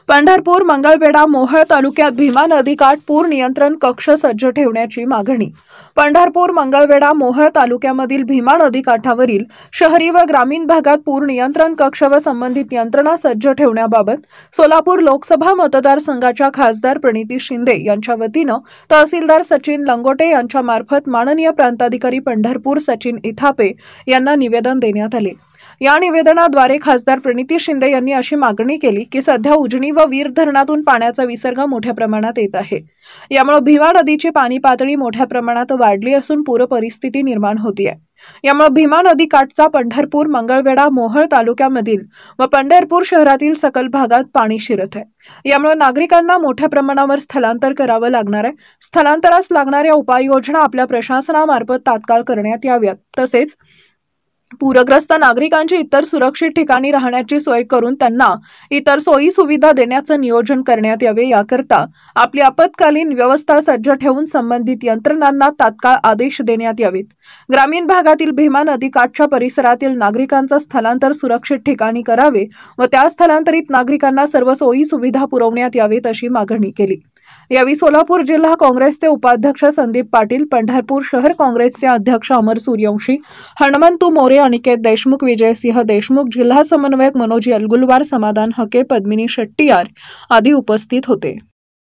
पंढरपूर, मंगळवेढा, मोहोळ तालुक्यात भीमा नदीकाठ पूर नियंत्रण कक्ष सज्ज ठेवण्याची मागणी। पंढरपूर, मंगळवेढा, मोहोळ तालुक्यामधील भीमा नदीकाठावरील शहरी व ग्रामीण भागात पूर नियंत्रण कक्ष व संबंधित यंत्रणा सज्ज ठेवण्याबाबत सोलापूर लोकसभा मतदारसंघाच्या खासदार प्रणिती शिंदे यांच्या वतीनं तहसीलदार सचिन लंगोटे यांच्या मार्फत माननीय प्रांताधिकारी पंढरपूर सचिन इथापे यांना निवेदन देण्यात आले। या निवेदनाद्वारे खासदार प्रणिती शिंदे यांनी अशी मागणी केली की सध्या उजनी व वीर धरणातून पाण्याचा विसर्ग मोठ्या प्रमाणात येत आहे। यामुळे भीमा नदीची पाणी पातळी मोठ्या प्रमाणात वाढली असून पूर परिस्थिती निर्माण होती आहे। यामुळे भीमा नदीकाठचा पंढरपूर, मंगळवेढा, मोहोळ तालुक्यामधील व पंढरपूर शहरातील सकल भागात पाणी शिरत आहे। यामुळे नागरिकांना मोठ्या प्रमाणावर स्थलांतर करावं लागणार आहे। स्थलांतरास लागणाऱ्या उपाययोजना आपल्या प्रशासनामार्फत तात्काळ करण्यात याव्यात। तसेच पूरग्रस्त नागरिकांची इतर सुरक्षित ठिकाणी राहण्याची सोय करून त्यांना इतर सोयी सुविधा देण्याचे नियोजन करण्यात यावे। याकरता आपली आपत्कालीन व्यवस्था सज्ज ठेवून संबंधित यंत्रणांना तात्काळ आदेश देण्यात यावेत। ग्रामीण भागातील भीमा नदीकाठच्या परिसरातील नागरिकांचे स्थलांतर सुरक्षित ठिकाणी करावे व त्या स्थलांतरित नागरिकांना सर्व सोयी सुविधा पुरवण्यात यावेत अशी मागणी केली। यावेळी सोलापूर जिल्हा काँग्रेसचे उपाध्यक्ष संदीप पाटील, पंढरपूर शहर काँग्रेसचे अध्यक्ष अमर सूर्यवंशी, हनुमंतू मोरे, अनिकेत देशमुख, विजयसिंह देशमुख, जिल्हा समन्वयक मनोज यलगुलवार, समाधान हके, पद्मिनी शेट्टीयार आदी उपस्थित होते।